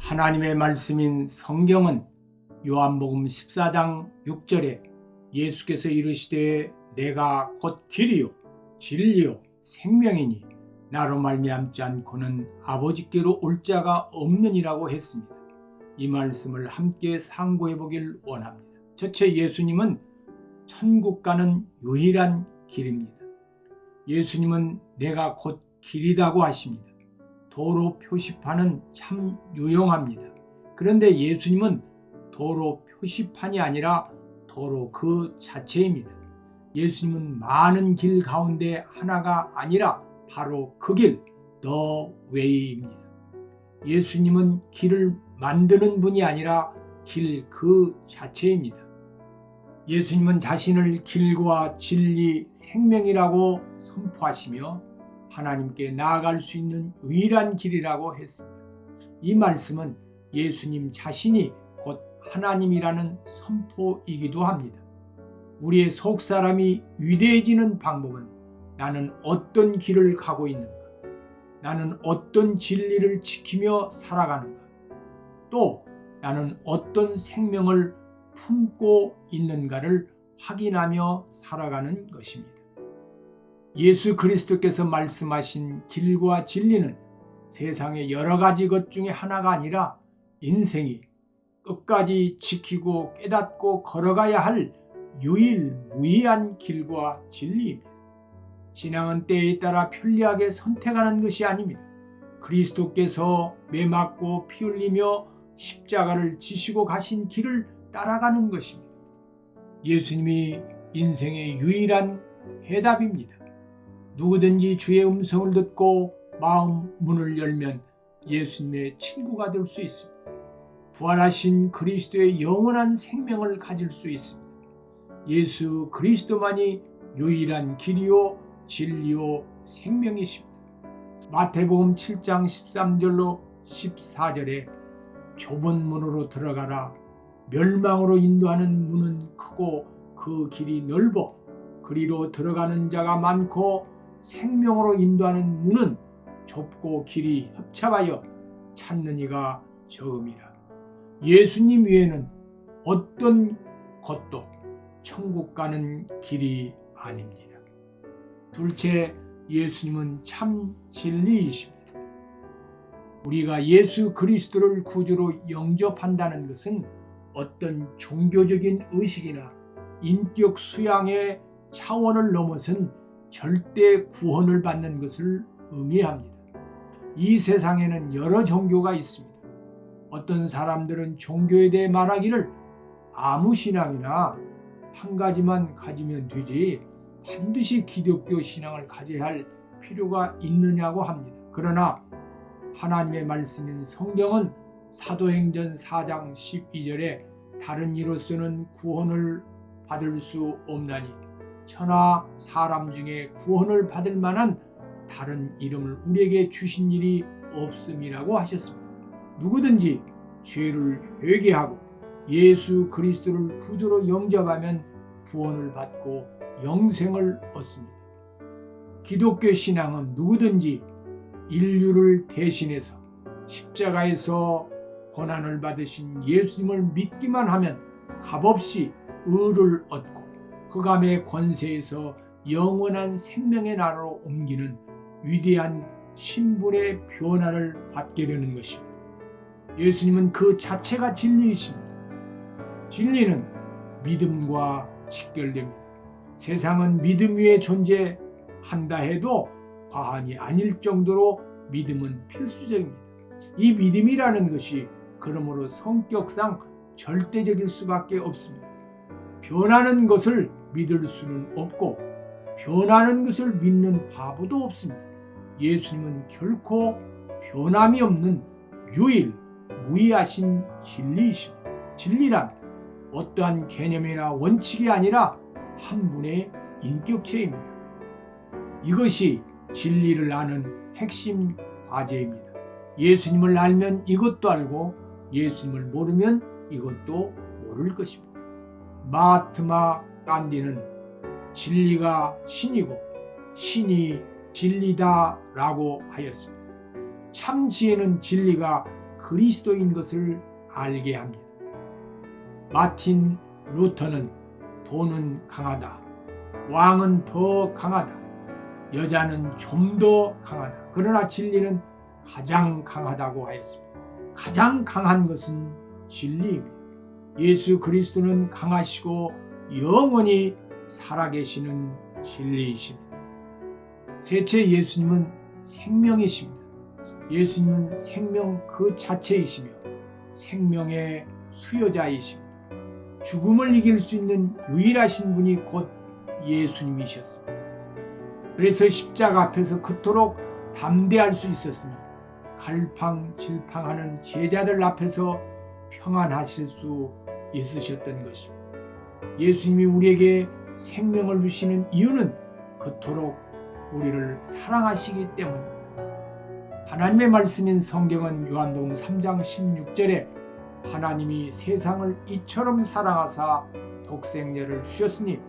하나님의 말씀인 성경은 요한복음 14장 6절에 예수께서 이르시되 내가 곧 길이요 진리요 생명이니 나로 말미암지 않고는 아버지께로 올 자가 없느니라고 했습니다. 이 말씀을 함께 상고해 보길 원합니다. 첫째, 예수님은 천국 가는 유일한 길입니다. 예수님은 내가 곧 길이라고 하십니다. 도로 표시판은 참 유용합니다. 그런데 예수님은 도로 표시판이 아니라 도로 그 자체입니다. 예수님은 많은 길 가운데 하나가 아니라 바로 그 길, The Way입니다. 예수님은 길을 만드는 분이 아니라 길 그 자체입니다. 예수님은 자신을 길과 진리, 생명이라고 선포하시며 하나님께 나아갈 수 있는 유일한 길이라고 했습니다. 이 말씀은 예수님 자신이 곧 하나님이라는 선포이기도 합니다. 우리의 속사람이 위대해지는 방법은 나는 어떤 길을 가고 있는가? 나는 어떤 진리를 지키며 살아가는가? 또 나는 어떤 생명을 품고 있는가를 확인하며 살아가는 것입니다. 예수 그리스도께서 말씀하신 길과 진리는 세상의 여러 가지 것 중에 하나가 아니라 인생이 끝까지 지키고 깨닫고 걸어가야 할 유일무이한 길과 진리입니다. 신앙은 때에 따라 편리하게 선택하는 것이 아닙니다. 그리스도께서 매 맞고 피 흘리며 십자가를 지시고 가신 길을 따라가는 것입니다. 예수님이 인생의 유일한 해답입니다. 누구든지 주의 음성을 듣고 마음 문을 열면 예수님의 친구가 될 수 있습니다. 부활하신 그리스도의 영원한 생명을 가질 수 있습니다. 예수 그리스도만이 유일한 길이요 진리요 생명이십니다. 마태복음 7장 13절로 14절에 좁은 문으로 들어가라. 멸망으로 인도하는 문은 크고 그 길이 넓어 그리로 들어가는 자가 많고 생명으로 인도하는 문은 좁고 길이 협착하여 찾는 이가 적음이라. 예수님 외에는 어떤 것도 천국 가는 길이 아닙니다. 둘째, 예수님은 참 진리이십니다. 우리가 예수 그리스도를 구주로 영접한다는 것은 어떤 종교적인 의식이나 인격 수양의 차원을 넘어선 절대 구원을 받는 것을 의미합니다. 이 세상에는 여러 종교가 있습니다. 어떤 사람들은 종교에 대해 말하기를 아무 신앙이나 한 가지만 가지면 되지 반드시 기독교 신앙을 가져야 할 필요가 있느냐고 합니다. 그러나 하나님의 말씀인 성경은 사도행전 4장 12절에 다른 이로서는 구원을 받을 수 없나니 천하 사람 중에 구원을 받을 만한 다른 이름을 우리에게 주신 일이 없음이라고 하셨습니다. 누구든지 죄를 회개하고 예수 그리스도를 구주로 영접하면 구원을 받고 영생을 얻습니다. 기독교 신앙은 누구든지 인류를 대신해서 십자가에서 고난을 받으신 예수님을 믿기만 하면 값없이 의를 얻고 흑암의 권세에서 영원한 생명의 나라로 옮기는 위대한 신분의 변화를 받게 되는 것입니다. 예수님은 그 자체가 진리이십니다. 진리는 믿음과 직결됩니다. 세상은 믿음 위에 존재한다 해도 과언이 아닐 정도로 믿음은 필수적입니다. 이 믿음이라는 것이 그러므로 성격상 절대적일 수밖에 없습니다. 변하는 것을 믿을 수는 없고 변하는 것을 믿는 바보도 없습니다. 예수님은 결코 변함이 없는 유일무이하신 진리이십니다. 진리란 어떠한 개념이나 원칙이 아니라 한 분의 인격체입니다. 이것이 진리를 아는 핵심 과제입니다. 예수님을 알면 이것도 알고 예수님을 모르면 이것도 모를 것입니다. 마하트마 간디는 진리가 신이고 신이 진리다라고 하였습니다. 참 지혜는 진리가 그리스도인 것을 알게 합니다. 마틴 루터는 돈은 강하다, 왕은 더 강하다, 여자는 좀 더 강하다, 그러나 진리는 가장 강하다고 하였습니다. 가장 강한 것은 진리입니다. 예수 그리스도는 강하시고 영원히 살아계시는 진리이십니다. 셋째, 예수님은 생명이십니다. 예수님은 생명 그 자체이시며 생명의 수여자이십니다. 죽음을 이길 수 있는 유일하신 분이 곧 예수님이셨습니다. 그래서 십자가 앞에서 그토록 담대할 수 있었으며 갈팡질팡하는 제자들 앞에서 평안하실 수 있으셨던 것입니다. 예수님이 우리에게 생명을 주시는 이유는 그토록 우리를 사랑하시기 때문입니다. 하나님의 말씀인 성경은 요한복음 3장 16절에 하나님이 세상을 이처럼 사랑하사 독생자를 주셨으니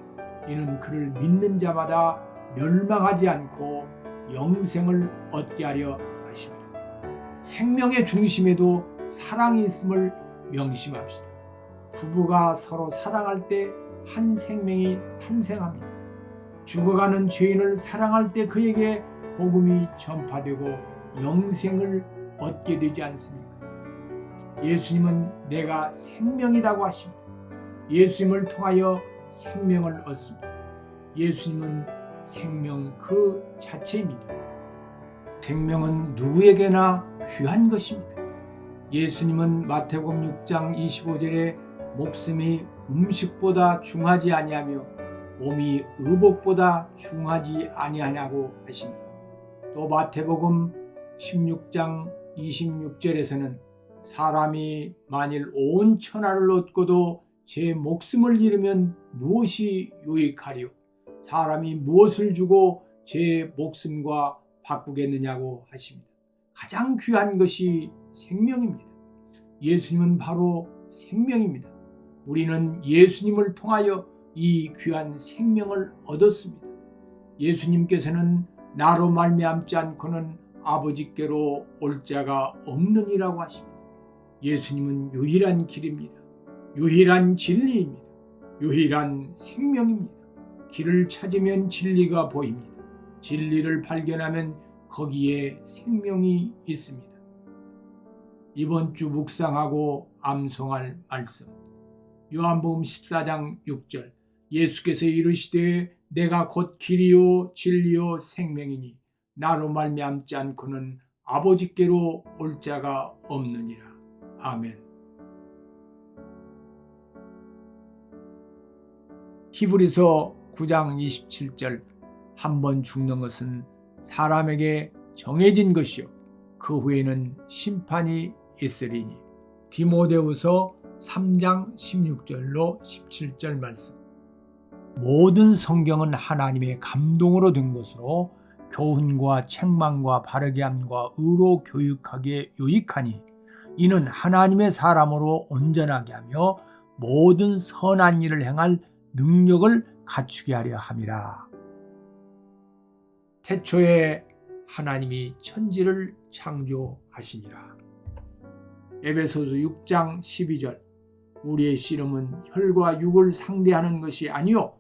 이는 그를 믿는 자마다 멸망하지 않고 영생을 얻게 하려 하심이라. 생명의 중심에도 사랑이 있음을 명심합시다. 부부가 서로 사랑할 때 한 생명이 탄생합니다. 죽어가는 죄인을 사랑할 때 그에게 복음이 전파되고 영생을 얻게 되지 않습니까? 예수님은 내가 생명이라고 하십니다. 예수님을 통하여 생명을 얻습니다. 예수님은 생명 그 자체입니다. 생명은 누구에게나 귀한 것입니다. 예수님은 마태복음 6장 25절에 목숨이 음식보다 중하지 아니하며 몸이 의복보다 중하지 아니하냐고 하십니다. 또 마태복음 16장 26절에서는 사람이 만일 온 천하를 얻고도 제 목숨을 잃으면 무엇이 유익하리요? 사람이 무엇을 주고 제 목숨과 바꾸겠느냐고 하십니다. 가장 귀한 것이 생명입니다. 예수님은 바로 생명입니다. 우리는 예수님을 통하여 이 귀한 생명을 얻었습니다. 예수님께서는 나로 말미암지 않고는 아버지께로 올 자가 없느니라고 하십니다. 예수님은 유일한 길입니다. 유일한 진리입니다. 유일한 생명입니다. 길을 찾으면 진리가 보입니다. 진리를 발견하면 거기에 생명이 있습니다. 이번 주 묵상하고 암송할 말씀, 요한복음 14장 6절, 예수께서 이르시되 내가 곧 길이요 진리요 생명이니 나로 말미암지 않고는 아버지께로 올 자가 없느니라. 아멘. 히브리서 9장 27절, 한 번 죽는 것은 사람에게 정해진 것이요 그 후에는 심판이 있으리니. 디모데후서 3장 16절로 17절 말씀. 모든 성경은 하나님의 감동으로 된 것으로 교훈과 책망과 바르게 함과 의로 교육하기에 유익하니 이는 하나님의 사람으로 온전하게 하며 모든 선한 일을 행할 능력을 갖추게 하려 함이라. 태초에 하나님이 천지를 창조하시니라. 에베소서 6장 12절, 우리의 씨름은 혈과 육을 상대하는 것이 아니요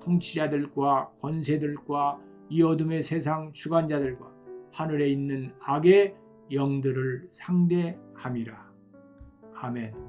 통치자들과 권세들과 이 어둠의 세상 주관자들과 하늘에 있는 악의 영들을 상대함이라. 아멘.